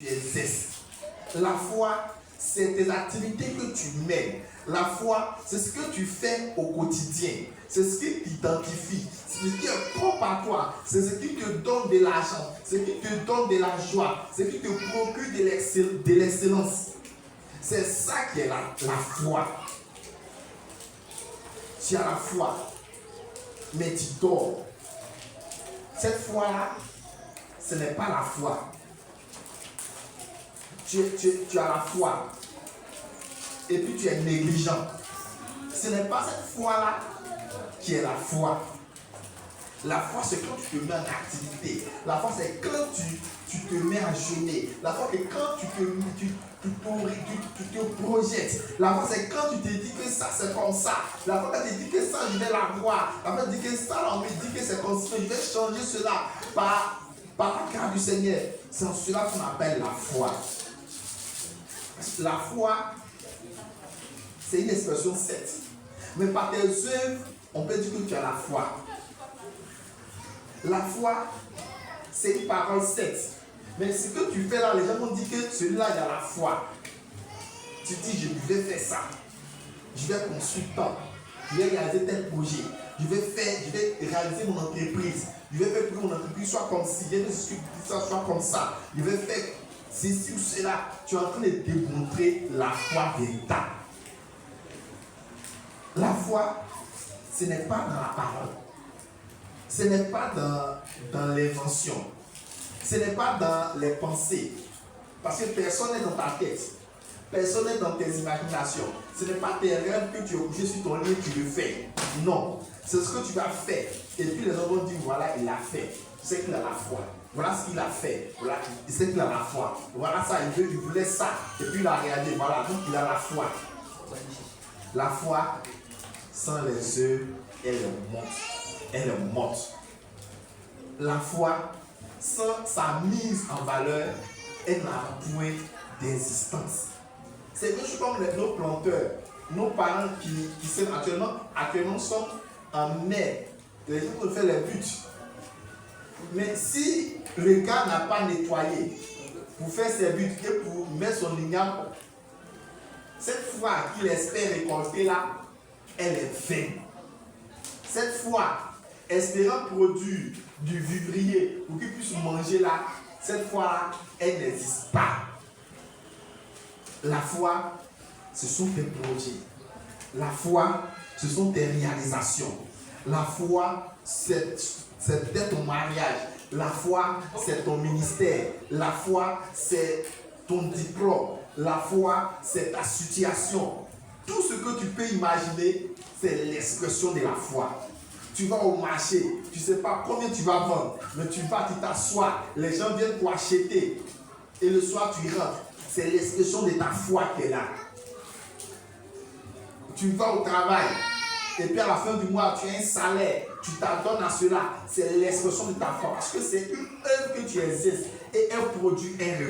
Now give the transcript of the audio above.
tu exerces. La foi, c'est tes activités que tu mènes. La foi, c'est ce que tu fais au quotidien. C'est ce qui t'identifie. C'est ce qui est propre à toi. C'est ce qui te donne de l'argent. C'est ce qui te donne de la joie. C'est ce qui te procure de l'excellence. C'est ça qui est la foi. Tu as la foi, mais tu dors. Cette foi-là, ce n'est pas la foi. Tu as la foi et puis tu es négligent. Ce n'est pas cette foi-là qui est la foi. La foi, c'est quand tu te mets en activité. La foi, c'est quand tu te mets à jeûner. La foi, c'est quand tu te projettes. La foi, c'est quand tu te dis que ça, c'est comme ça. La foi, quand tu te dis que ça, je vais l'avoir. La foi, tu dis que ça, on me dit que c'est comme ça. Je vais changer cela par la grâce du Seigneur. C'est cela qu'on appelle la foi. La foi, c'est une expression sainte. Mais par tes œuvres, on peut dire que tu as la foi. La foi, c'est une parole sainte. Mais ce que tu fais là, les gens vont dire que celui-là, il a la foi. Tu dis, je vais faire ça. Je vais construire tant. Je vais réaliser tel projet. Je vais réaliser mon entreprise. Je vais faire que mon entreprise soit comme ci. Je vais faire que ça soit comme ça. Je vais faire ceci ou cela. Tu es en train de démontrer la foi véritable. La foi, ce n'est pas dans la parole. Ce n'est pas dans l'invention. Ce n'est pas dans les pensées. Parce que personne n'est dans ta tête. Personne n'est dans tes imaginations. Ce n'est pas tes rêves que tu es couché sur ton lit et tu le fais. Non. C'est ce que tu vas faire. Et puis les autres vont dire, voilà, il l'a fait. C'est qu'il a la foi. Voilà ce qu'il a fait. Voilà, c'est qu'il a la foi. Voilà ça, il voulait ça. Et puis il a réalisé. Voilà, donc il a la foi. La foi, sans les œufs, elle est morte. Elle est morte. La foi, sans sa mise en valeur, elle n'a point d'existence. C'est quelque chose comme nos planteurs, nos parents qui sont actuellement sont en mer. Les gens peuvent faire les buts. Mais si le gars n'a pas nettoyé pour faire ses buts et pour mettre son igname, cette foi qu'il espère récolter là, elle est vaine. Cette foi, espérant produire du vivrier pour qu'il puisse manger là, cette foi-là, elle n'existe pas. La foi, ce sont tes projets. La foi, ce sont tes réalisations. La foi, c'est ton mariage. La foi, c'est ton ministère. La foi, c'est ton diplôme. La foi, c'est ta situation. Tout ce que tu peux imaginer, c'est l'expression de la foi. Tu vas au marché, tu ne sais pas combien tu vas vendre, mais tu t'assois, les gens viennent pour acheter. Et le soir, tu rentres. C'est l'expression de ta foi qui est là. Tu vas au travail, et puis à la fin du mois, tu as un salaire, tu t'adonnes à cela. C'est l'expression de ta foi, parce que c'est une œuvre que tu exerces et elle produit un résultat.